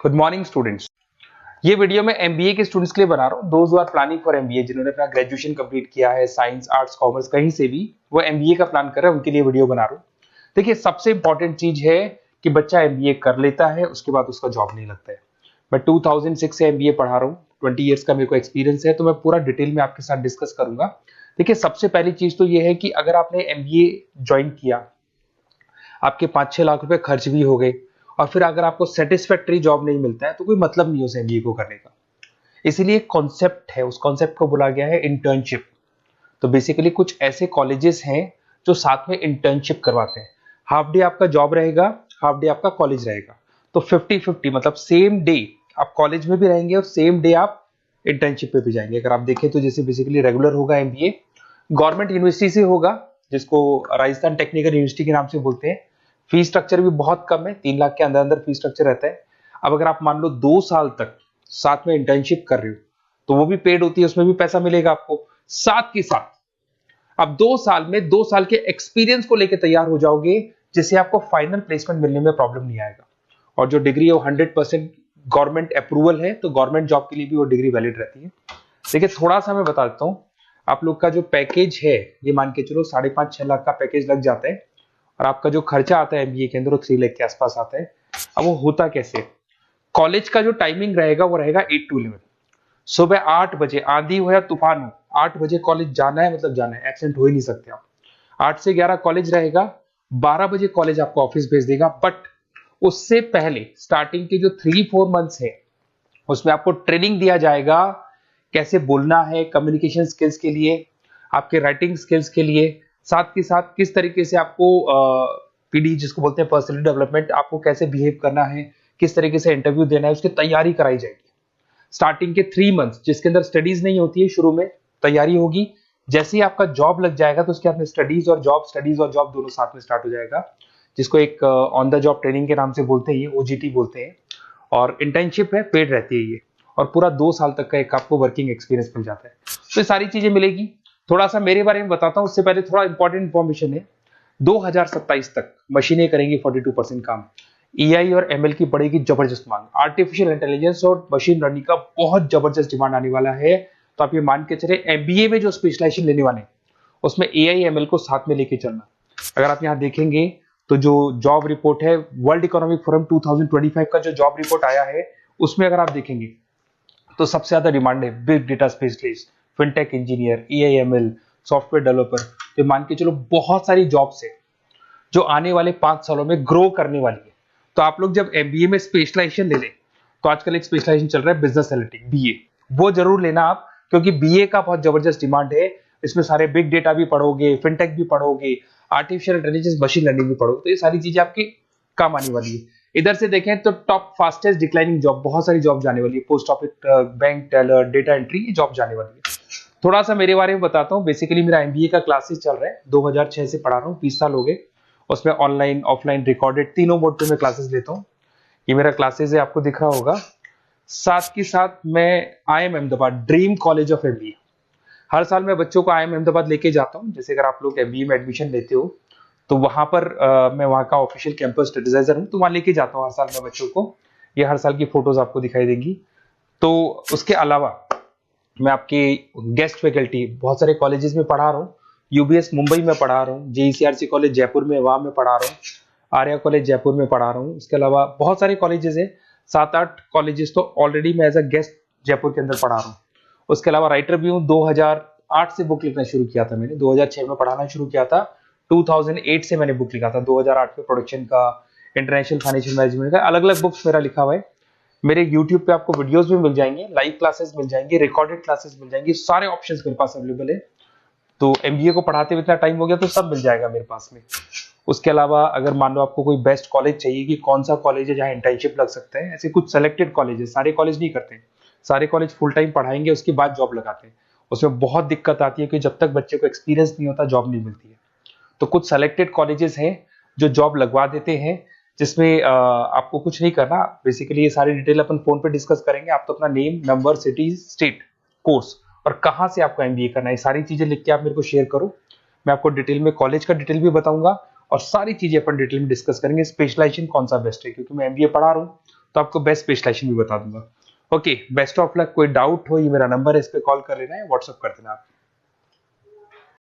Good morning students. ये video मैं MBA के स्टूडेंट्स के लिए बना रहा हूँ। Those who are planning for MBA, जिन्होंने अपना ग्रेजुएशन कंप्लीट किया है, साइंस आर्ट्स कॉमर्स कहीं से भी वो एमबीए का प्लान कर रहे हैं, उनके लिए वीडियो बना रहा हूँ। देखिए, सबसे इंपॉर्टेंट चीज है कि बच्चा एमबीए कर लेता है, उसके बाद उसका जॉब नहीं लगता है। मैं 2006 से एमबीए पढ़ा रहा हूँ, 20 ईयर्स का मेरे को एक्सपीरियंस है, तो मैं पूरा डिटेल में आपके साथ डिस्कस करूंगा। देखिए, सबसे पहली चीज तो ये है कि अगर आपने एमबीए ज्वाइन किया, आपके 5-6 लाख रुपए खर्च भी हो गए और फिर अगर आपको सेटिस्फैक्टरी जॉब नहीं मिलता है तो कोई मतलब नहीं है उस एमबीए को करने का। इसीलिए कॉन्सेप्ट है, उस कॉन्सेप्ट को बोला गया है इंटर्नशिप। तो बेसिकली कुछ ऐसे कॉलेजेस हैं जो साथ में इंटर्नशिप करवाते हैं। हाफ डे आपका जॉब रहेगा, हाफ डे आपका कॉलेज रहेगा। तो 50-50 मतलब सेम डे आप कॉलेज में भी रहेंगे और सेम डे आप इंटर्नशिप पे भी जाएंगे। अगर आप देखें तो जैसे बेसिकली रेगुलर होगा एमबीए, गवर्नमेंट यूनिवर्सिटी से होगा, जिसको राजस्थान टेक्निकल यूनिवर्सिटी के नाम से बोलते हैं। फीस स्ट्रक्चर भी बहुत कम है, 3 लाख के अंदर अंदर फीस स्ट्रक्चर रहता है। अब अगर आप मान लो 2 साल तक साथ में इंटर्नशिप कर रहे हो तो वो भी पेड होती है, उसमें भी पैसा मिलेगा आपको। साथ के साथ अब 2 साल में 2 साल के एक्सपीरियंस को लेकर तैयार हो जाओगे, जिससे आपको फाइनल प्लेसमेंट मिलने में प्रॉब्लम नहीं आएगा। और जो डिग्री है वो 100% गवर्नमेंट अप्रूवल है, तो गवर्नमेंट जॉब के लिए भी वो डिग्री वैलिड रहती है। देखिए, थोड़ा सा मैं बता देता हूँ। आप लोग का जो पैकेज है, ये मान के चलो 5.5-6 लाख का पैकेज लग जाता है और आपका जो खर्चा आता है एमबीए के अंदर वो 3 लाख के आसपास आता है। अब वो होता कैसे? कॉलेज का जो टाइमिंग रहेगा वो रहेगा 8 to 11। सुबह 8 बजे, आंधी हो या तूफान हो, 8 बजे कॉलेज जाना है, मतलब जाना है, एब्सेंट हो ही नहीं सकते आप। 8 से 11 कॉलेज रहेगा, 12 बजे कॉलेज आपको ऑफिस भेज देगा। बट उससे पहले स्टार्टिंग के जो 3-4 मंथ्स है उसमें आपको ट्रेनिंग दिया जाएगा, कैसे बोलना है, कम्युनिकेशन स्किल्स के लिए, आपके राइटिंग स्किल्स के लिए, साथ के साथ किस तरीके से आपको पीडी जिसको बोलते हैं पर्सनैलिटी डेवलपमेंट, आपको कैसे बिहेव करना है, किस तरीके से इंटरव्यू देना है, उसकी तैयारी कराई जाएगी। स्टार्टिंग के 3 मंथ्स जिसके अंदर स्टडीज नहीं होती है, शुरू में तैयारी होगी। जैसे ही आपका जॉब लग जाएगा तो उसके बाद में स्टडीज और जॉब दोनों साथ में स्टार्ट हो जाएगा, जिसको एक ऑन द जॉब ट्रेनिंग के नाम से बोलते हैं, ये ओजीटी बोलते हैं। और इंटर्नशिप है, पेड रहती है ये, और पूरा 2 साल तक का एक आपको वर्किंग एक्सपीरियंस मिल जाता है। तो ये सारी चीजें मिलेगी। थोड़ा सा मेरे बारे में बताता हूँ, उससे पहले थोड़ा इंपॉर्टेंट इंफॉर्मेशन है। 2027 तक मशीनें करेंगी 42% काम। एआई और एमएल की पड़ेगी जबरदस्त मांग। आर्टिफिशियल इंटेलिजेंस और मशीन लर्निंग का बहुत जबरदस्त डिमांड आने वाला है। तो आप ये मान के चले, एमबीए में जो स्पेशलाइजेशन लेने वाले उसमें एआई एमएल को साथ में लेके चलना। अगर आप यहाँ देखेंगे तो जो जॉब रिपोर्ट है, वर्ल्ड इकोनॉमिक फोरम 2025 का जो जॉब रिपोर्ट आया है, उसमें अगर आप देखेंगे तो सबसे ज्यादा डिमांड है big data specialist, fintech engineer, AIML, software developer. तो मान के चलो बहुत सारी जॉब्स है जो आने वाले 5 सालों में ग्रो करने वाली है। तो आप लोग जब एमबीए में स्पेशलाइजेशन ले लें, तो आजकल एक स्पेशलाइजेशन चल रहा है बिजनेस एनालिटिक्स, बीए, वो जरूर लेना आप, क्योंकि बीए का बहुत जबरदस्त डिमांड है। इसमें सारे बिग डेटा भी पढ़ोगे, फिनटेक भी पढ़ोगे, आर्टिफिशियल इंटेलिजेंस, मशीन लर्निंग भी पढ़ोगे, तो ये सारी चीजें आपकी काम आने वाली है। इधर से देखें तो टॉप फास्टेस्ट डिक्लाइनिंग जॉब, बहुत सारी जॉब जाने वाली है, post office, bank teller, data entry, ये जॉब जाने वाली है। थोड़ा सा मेरे बारे में बताता हूँ। बेसिकली मेरा एमबीए का क्लासेस चल रहा है, 2006 से पढ़ा रहा हूँ, 20 साल हो गए। उसमें ऑनलाइन, ऑफलाइन, रिकॉर्डेड, तीनों मोड पे मैं क्लासेस लेता हूँ। ये मेरा क्लासेस है, आपको दिख रहा होगा। साथ के साथ मैं IIM Ahmedabad, dream college of MBA, हर साल मैं बच्चों को IIM अहमदाबाद लेके जाता हूँ। जैसे अगर आप लोग एमबीए में एडमिशन लेते हो तो वहां पर मैं वहां का ऑफिशियल कैंपस स्टडीजाइजर हूँ, तो वहां लेके जाता हूँ हर साल मैं बच्चों को। ये हर साल की फोटोज आपको दिखाई देंगी। तो उसके अलावा मैं आपके गेस्ट फैकल्टी बहुत सारे कॉलेजेस में पढ़ा रहा हूँ। यूबीएस मुंबई में पढ़ा रहा हूँ, जेईसीआरसी कॉलेज जयपुर में, वहां में पढ़ा रहा हूँ, आर्या कॉलेज जयपुर में पढ़ा रहा हूँ। इसके अलावा बहुत सारे कॉलेजेस है, 7-8 कॉलेजेस तो ऑलरेडी मैं एज अ गेस्ट जयपुर के अंदर पढ़ा रहा हूँ। उसके अलावा राइटर भी हूँ। 2008 से बुक लिखना शुरू किया था मैंने, 2006 में पढ़ाना शुरू किया था, 2008 से मैंने बुक लिखा था। 2008 में प्रोडक्शन का, इंटरनेशनल फाइनेंशियल मैनेजमेंट का, अलग अलग बुक्स मेरा लिखा हुआ है। मेरे YouTube पे आपको वीडियोस भी मिल जाएंगे, लाइव क्लासेस मिल जाएंगे, रिकॉर्डेड क्लासेस मिल जाएंगी, सारे ऑप्शंस मेरे पास अवेलेबल है। तो एमबीए को पढ़ाते हुए इतना टाइम हो गया तो सब मिल जाएगा मेरे पास में। उसके अलावा अगर मान लो आपको कोई बेस्ट कॉलेज चाहिए कि कौन सा कॉलेज है जहाँ इंटर्नशिप लग सकते हैं, ऐसे कुछ सेलेक्टेड कॉलेज है, सारे कॉलेज नहीं करते, सारे कॉलेज फुल टाइम पढ़ाएंगे उसके बाद जॉब लगाते हैं। उसमें बहुत दिक्कत आती है कि जब तक बच्चे को एक्सपीरियंस नहीं होता जॉब नहीं मिलती है। तो कुछ सेलेक्टेड कॉलेजेस हैं जो जॉब लगवा देते हैं, जिसमें आपको कुछ नहीं करना। बेसिकली ये सारी डिटेल अपन फोन पे डिस्कस करेंगे। आप तो अपना name, number, city, state, course और कहाँ से आपको एमबीए करना है, सारी चीजें लिख के आप मेरे को शेयर करो। मैं आपको डिटेल में कॉलेज का डिटेल भी बताऊंगा और सारी चीजें अपन डिटेल में डिस्कस करेंगे। स्पेशलाइजेशन कौन सा बेस्ट है, क्योंकि मैं एमबीए पढ़ा रहा हूँ तो आपको बेस्ट स्पेशलाइजेशन भी बता दूंगा। Okay, best of luck. कोई डाउट हो, ये मेरा नंबर है, इस पे कॉल कर लेना है, व्हाट्सअप कर देना आप।